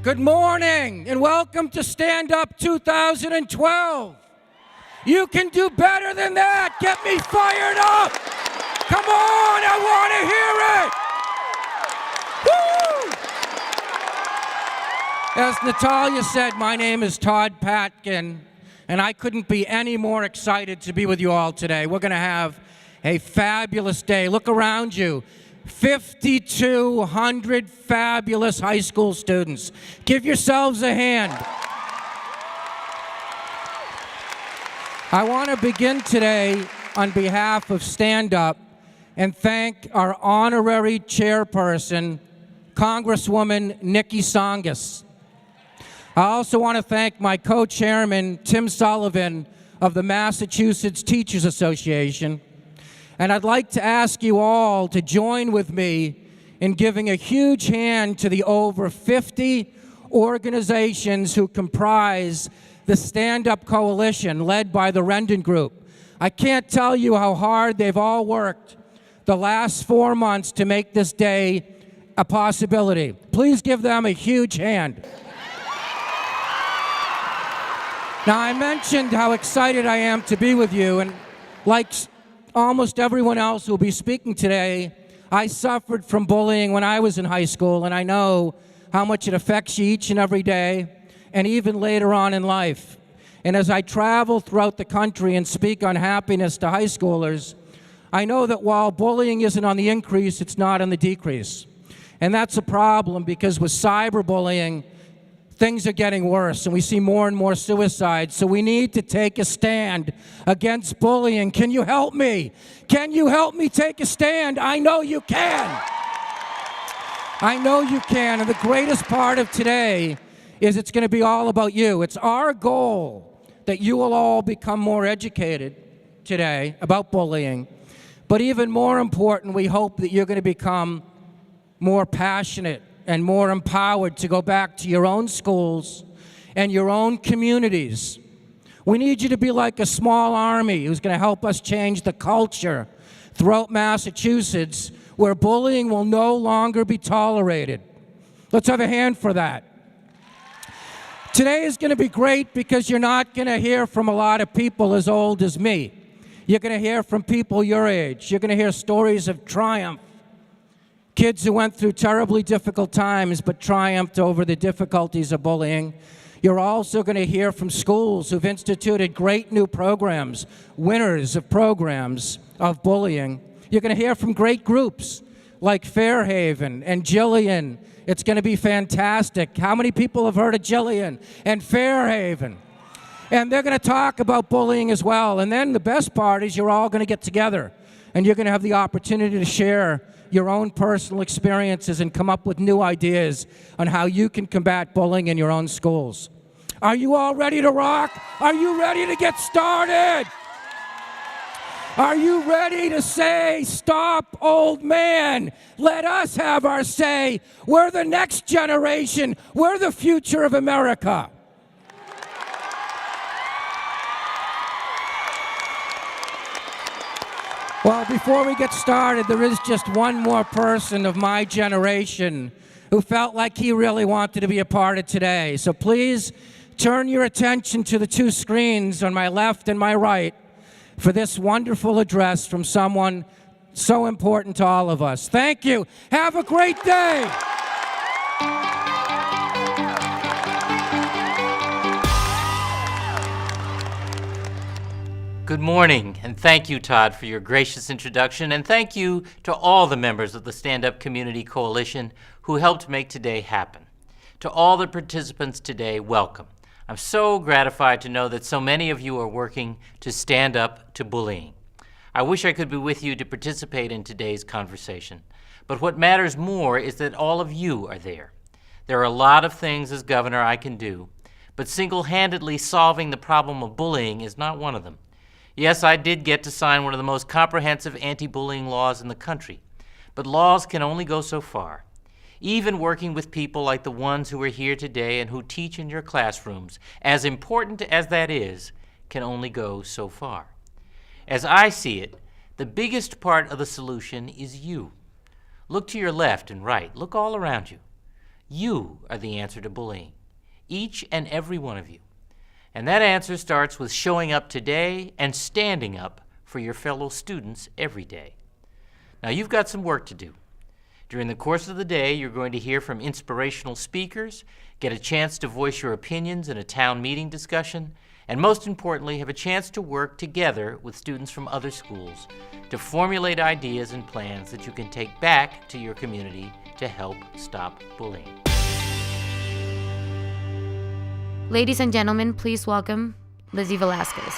Good morning and welcome to Stand Up 2012. You can do better than that. Get me fired up. Come on, I want to hear it. Woo! As Natalia said, my name is Todd Patkin, and I couldn't be any more excited to be with you all today. We're going to have a fabulous day. Look around you. 5,200 fabulous high school students. Give yourselves a hand. I want to begin today on behalf of Stand Up and thank our honorary chairperson, Congresswoman Nikki Tsongas. I also want to thank my co-chairman, Tim Sullivan of the Massachusetts Teachers Association. And I'd like to ask you all to join with me in giving a huge hand to the over 50 organizations who comprise the Stand Up Coalition led by the Rendon Group. I can't tell you how hard they've all worked the last 4 months to make this day a possibility. Please give them a huge hand. Now, I mentioned how excited I am to be with you, and like almost everyone else who will be speaking today, I suffered from bullying when I was in high school, and I know how much it affects you each and every day, and even later on in life. And as I travel throughout the country and speak on happiness to high schoolers, I know that while bullying isn't on the increase, it's not on the decrease. And that's a problem because with cyberbullying, things are getting worse, and we see more and more suicides. So we need to take a stand against bullying. Can you help me? Can you help me take a stand? I know you can. I know you can. And the greatest part of today is it's going to be all about you. It's our goal that you will all become more educated today about bullying. But even more important, we hope that you're going to become more passionate and more empowered to go back to your own schools and your own communities. We need you to be like a small army who's going to help us change the culture throughout Massachusetts where bullying will no longer be tolerated. Let's have a hand for that. Today is going to be great because you're not going to hear from a lot of people as old as me. You're going to hear from people your age. You're going to hear stories of triumph. Kids who went through terribly difficult times but triumphed over the difficulties of bullying. You're also going to hear from schools who've instituted great new programs, winners of programs of bullying. You're going to hear from great groups like Fairhaven and Jillian. It's going to be fantastic. How many people have heard of Jillian and Fairhaven? And they're going to talk about bullying as well. And then the best part is you're all going to get together and you're going to have the opportunity to share your own personal experiences and come up with new ideas on how you can combat bullying in your own schools. Are you all ready to rock? Are you ready to get started? Are you ready to say, stop, old man? Let us have our say. We're the next generation. We're the future of America. Well, before we get started, there is just one more person of my generation who felt like he really wanted to be a part of today. So please turn your attention to the two screens on my left and my right for this wonderful address from someone so important to all of us. Thank you. Have a great day. Good morning, and thank you, Todd, for your gracious introduction, and thank you to all the members of the Stand Up Community Coalition who helped make today happen. To all the participants today, welcome. I'm so gratified to know that so many of you are working to stand up to bullying. I wish I could be with you to participate in today's conversation, but what matters more is that all of you are there. There are a lot of things as governor I can do, but single-handedly solving the problem of bullying is not one of them. Yes, I did get to sign one of the most comprehensive anti-bullying laws in the country, but laws can only go so far. Even working with people like the ones who are here today and who teach in your classrooms, as important as that is, can only go so far. As I see it, the biggest part of the solution is you. Look to your left and right. Look all around you. You are the answer to bullying, each and every one of you. And that answer starts with showing up today and standing up for your fellow students every day. Now, you've got some work to do. During the course of the day, you're going to hear from inspirational speakers, get a chance to voice your opinions in a town meeting discussion, and most importantly, have a chance to work together with students from other schools to formulate ideas and plans that you can take back to your community to help stop bullying. Ladies and gentlemen, please welcome Lizzie Velasquez.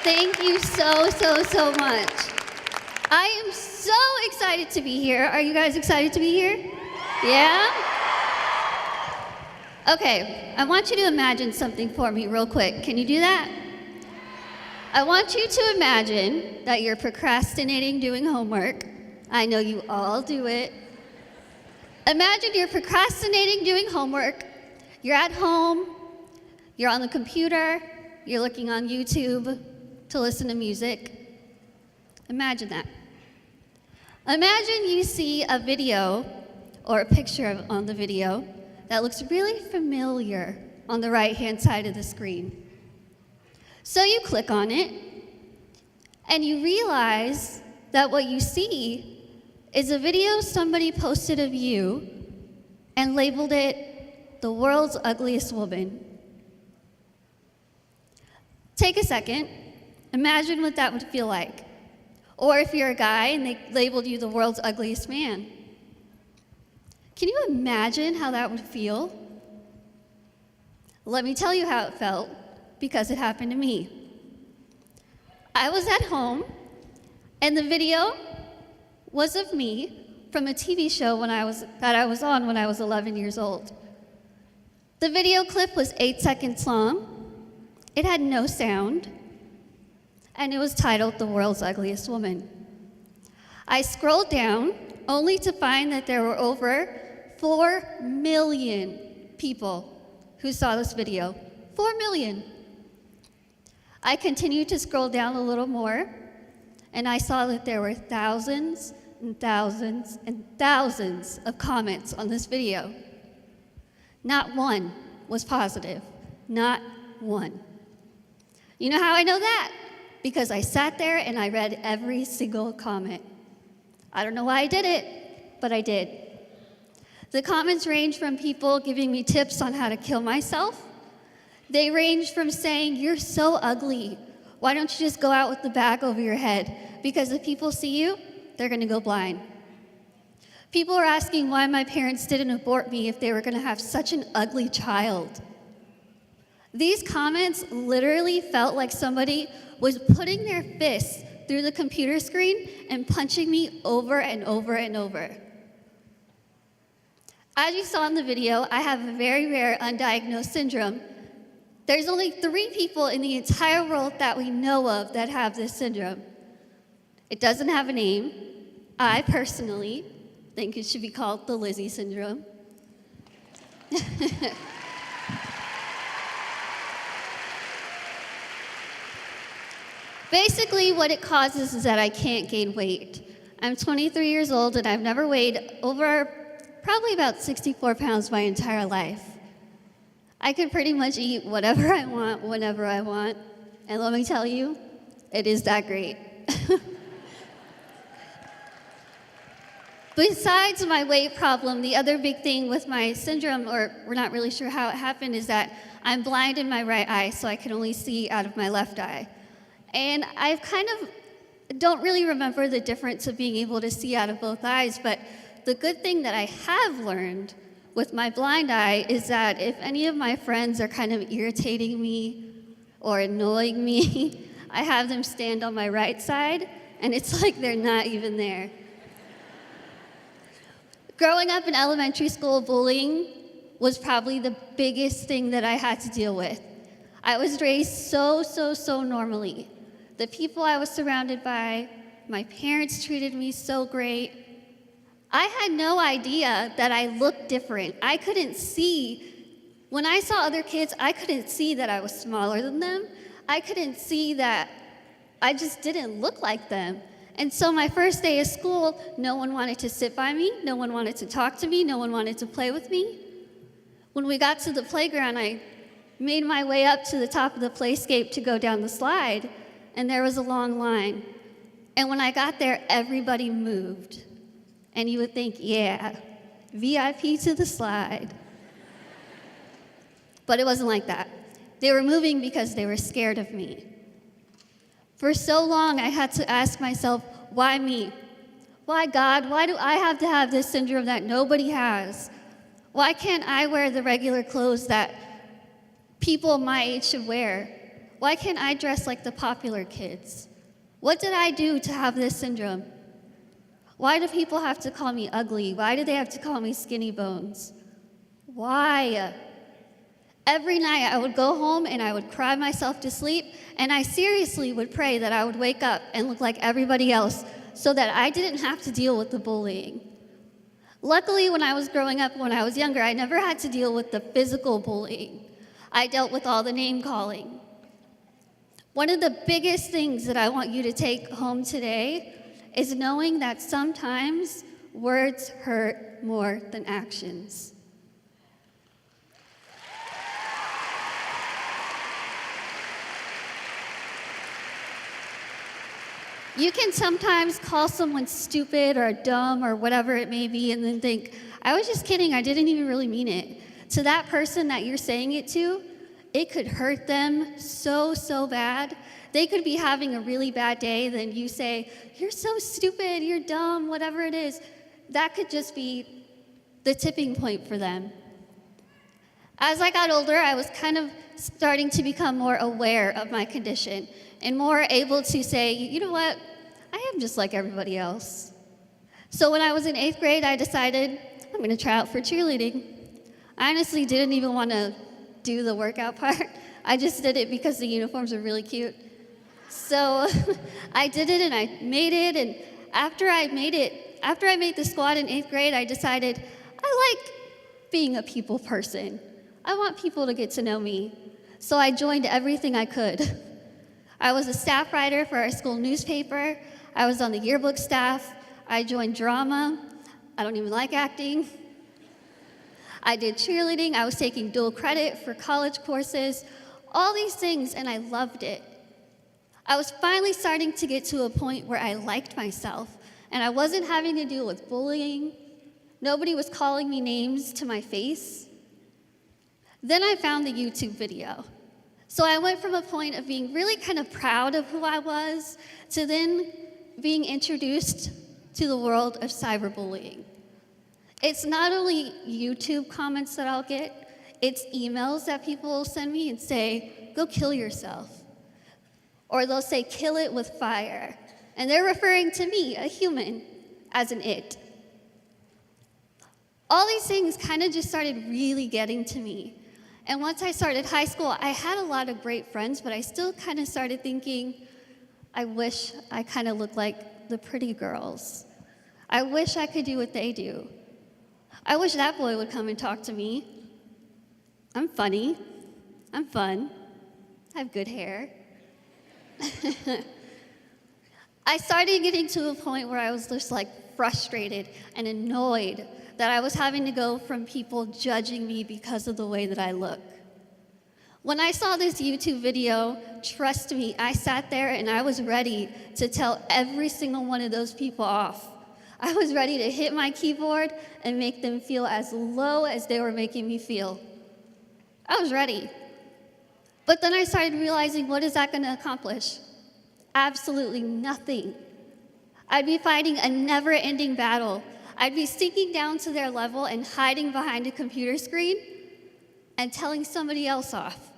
Thank you so much. I am so excited to be here. Are you guys excited to be here? Yeah? Okay, I want you to imagine something for me real quick. Can you do that? I want you to imagine that you're procrastinating doing homework. I know you all do it. Imagine you're procrastinating doing homework. You're at home, you're on the computer, you're looking on YouTube to listen to music. Imagine that. Imagine you see a video or a picture on the video that looks really familiar on the right-hand side of the screen. So you click on it, and you realize that what you see is a video somebody posted of you and labeled it the world's ugliest woman. Take a second, imagine what that would feel like. Or if you're a guy and they labeled you the world's ugliest man. Can you imagine how that would feel? Let me tell you how it felt, because it happened to me. I was at home, and the video was of me from a TV show that I was on when I was 11 years old. The video clip was 8 seconds long. It had no sound, and it was titled The World's Ugliest Woman. I scrolled down only to find that there were over 4 million people who saw this video. 4 million. I continued to scroll down a little more, and I saw that there were thousands and thousands and thousands of comments on this video. Not one was positive. Not one. You know how I know that? Because I sat there and I read every single comment. I don't know why I did it, but I did. The comments range from people giving me tips on how to kill myself. They range from saying, "You're so ugly. Why don't you just go out with the bag over your head? Because if people see you, they're gonna go blind." People are asking why my parents didn't abort me if they were gonna have such an ugly child. These comments literally felt like somebody was putting their fists through the computer screen and punching me over and over and over. As you saw in the video, I have a very rare undiagnosed syndrome. There's only 3 people in the entire world that we know of that have this syndrome. It doesn't have a name. I personally think it should be called the Lizzie syndrome. Basically, what it causes is that I can't gain weight. I'm 23 years old, and I've never weighed over probably about 64 pounds my entire life. I can pretty much eat whatever I want, whenever I want, and let me tell you, it is that great. Besides my weight problem, the other big thing with my syndrome, or we're not really sure how it happened, is that I'm blind in my right eye, so I can only see out of my left eye. And I've kind of don't really remember the difference of being able to see out of both eyes, but the good thing that I have learned with my blind eye is that if any of my friends are kind of irritating me or annoying me, I have them stand on my right side, and it's like they're not even there. Growing up in elementary school, bullying was probably the biggest thing that I had to deal with. I was raised so normally. The people I was surrounded by, my parents treated me so great. I had no idea that I looked different. I couldn't see When I saw other kids, I couldn't see that I was smaller than them. I couldn't see that I just didn't look like them. And so my first day of school, no one wanted to sit by me, no one wanted to talk to me, no one wanted to play with me. When we got to the playground, I made my way up to the top of the playscape to go down the slide, and there was a long line. And when I got there, everybody moved. And you would think, yeah, VIP to the slide. But it wasn't like that. They were moving because they were scared of me. For so long, I had to ask myself, why me? Why, God? Why do I have to have this syndrome that nobody has? Why can't I wear the regular clothes that people my age should wear? Why can't I dress like the popular kids? What did I do to have this syndrome? Why do people have to call me ugly? Why do they have to call me skinny bones? Why? Every night I would go home and I would cry myself to sleep, and I seriously would pray that I would wake up and look like everybody else so that I didn't have to deal with the bullying. Luckily, when I was growing up, when I was younger, I never had to deal with the physical bullying. I dealt with all the name calling. One of the biggest things that I want you to take home today is knowing that sometimes words hurt more than actions. You can sometimes call someone stupid or dumb or whatever it may be and then think, I was just kidding, I didn't even really mean it. To that person that you're saying it to, it could hurt them so bad. They could be having a really bad day, then you say, you're so stupid, you're dumb, whatever it is. That could just be the tipping point for them. As I got older, I was kind of starting to become more aware of my condition and more able to say, you know what, I am just like everybody else. So when I was in 8th grade, I decided I'm gonna try out for cheerleading. I honestly didn't even want to do the workout part. I just did it because the uniforms are really cute. So I did it and I made it, and after I made the squad in 8th grade, I decided I like being a people person. I want people to get to know me. So I joined everything I could. I was a staff writer for our school newspaper. I was on the yearbook staff. I joined drama. I don't even like acting. I did cheerleading. I was taking dual credit for college courses, all these things, and I loved it. I was finally starting to get to a point where I liked myself, and I wasn't having to deal with bullying. Nobody was calling me names to my face. Then I found the YouTube video. So I went from a point of being really kind of proud of who I was to then being introduced to the world of cyberbullying. It's not only YouTube comments that I'll get, it's emails that people will send me and say, go kill yourself. Or they'll say, kill it with fire. And they're referring to me, a human, as an it. All these things kind of just started really getting to me. And once I started high school, I had a lot of great friends, but I still kind of started thinking, I wish I kind of looked like the pretty girls. I wish I could do what they do. I wish that boy would come and talk to me. I'm funny. I'm fun. I have good hair. I started getting to a point where I was just like frustrated and annoyed that I was having to go from people judging me because of the way that I look. When I saw this YouTube video, trust me, I sat there and I was ready to tell every single one of those people off. I was ready to hit my keyboard and make them feel as low as they were making me feel. I was ready. But then I started realizing, what is that going to accomplish? Absolutely nothing. I'd be fighting a never-ending battle. I'd be sinking down to their level and hiding behind a computer screen and telling somebody else off.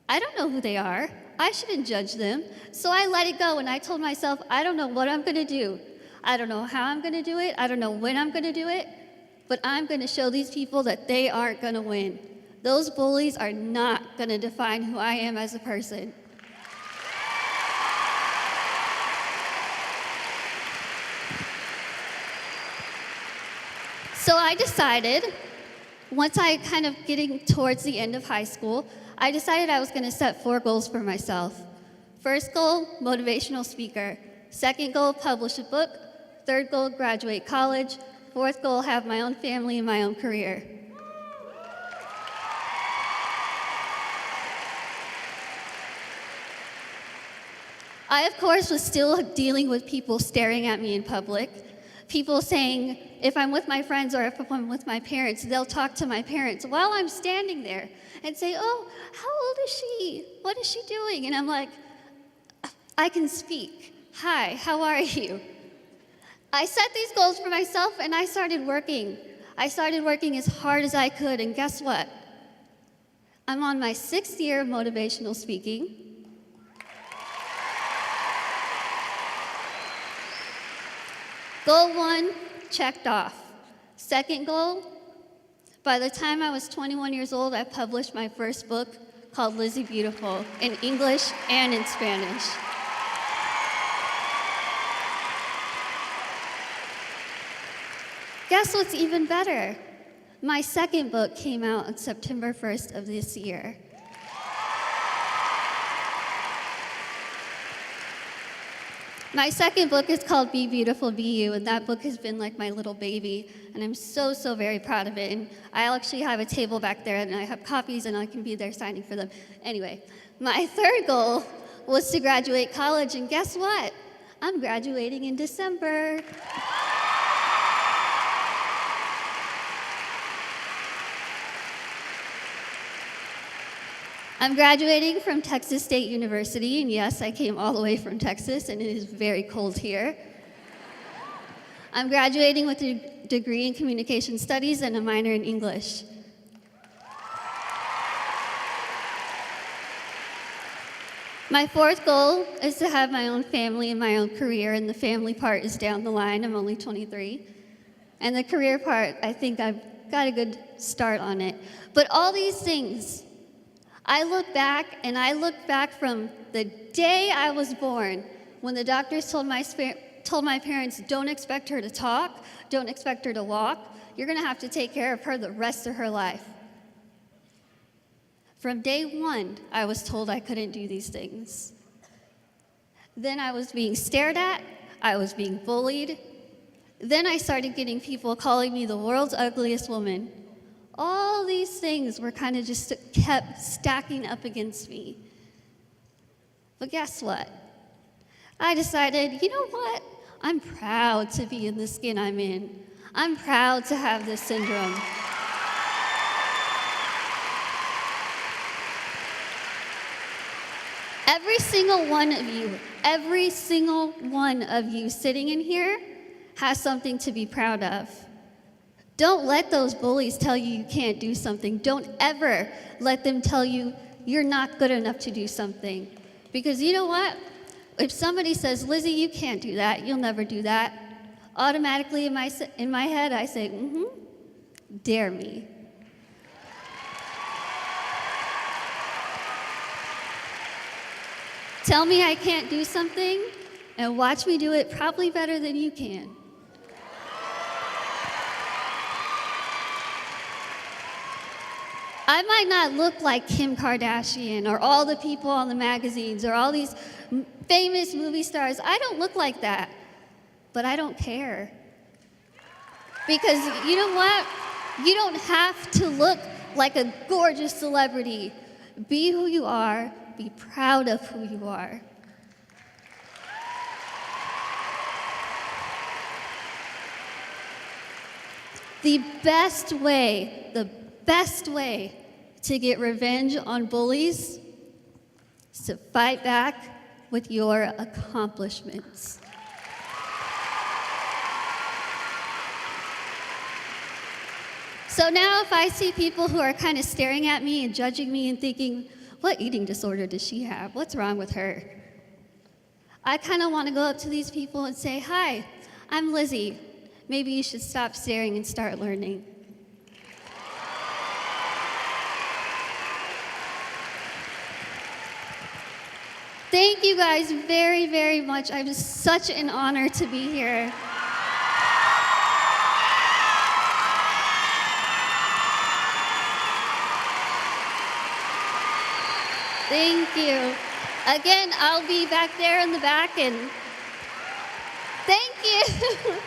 I don't know who they are. I shouldn't judge them. So I let it go and I told myself, I don't know what I'm going to do. I don't know how I'm going to do it. I don't know when I'm going to do it. But I'm going to show these people that they aren't going to win. Those bullies are not going to define who I am as a person. So I decided once I kind of getting towards the end of high school, I decided I was going to set 4 goals for myself. First goal, motivational speaker. Second goal, publish a book. Third goal, graduate college. Fourth goal, have my own family and my own career. I, of course, was still dealing with people staring at me in public. People saying, if I'm with my friends or if I'm with my parents, they'll talk to my parents while I'm standing there and say, oh, how old is she? What is she doing? And I'm like, I can speak. Hi, how are you? I set these goals for myself and I started working. I started working as hard as I could, and guess what? I'm on my 6th year of motivational speaking. Goal 1, checked off. Second goal, by the time I was 21 years old, I published my first book called Lizzie Beautiful in English and in Spanish. Guess what's even better? My second book came out on September 1st of this year. My second book is called Be Beautiful, Be You, and that book has been like my little baby, and I'm so, so very proud of it. And I actually have a table back there, and I have copies, and I can be there signing for them. Anyway, my third goal was to graduate college, and guess what? I'm graduating in December. I'm graduating from Texas State University, and yes, I came all the way from Texas, and it is very cold here. I'm graduating with a degree in communication studies and a minor in English. My fourth goal is to have my own family and my own career, and the family part is down the line. I'm only 23. And the career part, I think I've got a good start on it. But all these things, I look back from the day I was born, when the doctors told my parents, don't expect her to talk, don't expect her to walk, you're gonna have to take care of her the rest of her life. From day 1, I was told I couldn't do these things. Then I was being stared at, I was being bullied. Then I started getting people calling me the world's ugliest woman. All these things were kind of just kept stacking up against me. But guess what? I decided, you know what? I'm proud to be in the skin I'm in. I'm proud to have this syndrome. Every single one of you sitting in here has something to be proud of. Don't let those bullies tell you you can't do something. Don't ever let them tell you you're not good enough to do something. Because you know what? If somebody says, Lizzie, you can't do that, you'll never do that, automatically in my head I say, dare me. Tell me I can't do something, and watch me do it probably better than you can. I might not look like Kim Kardashian or all the people on the magazines or all these famous movie stars. I don't look like that, but I don't care. Because you know what? You don't have to look like a gorgeous celebrity. Be who you are. Be proud of who you are. The best way to get revenge on bullies is to fight back with your accomplishments. So now if I see people who are kind of staring at me and judging me and thinking, what eating disorder does she have? What's wrong with her? I kind of want to go up to these people and say, hi, I'm Lizzie. Maybe you should stop staring and start learning. Thank you guys very, very much. It was such an honor to be here. Thank you. Again, I'll be back there in the back and thank you.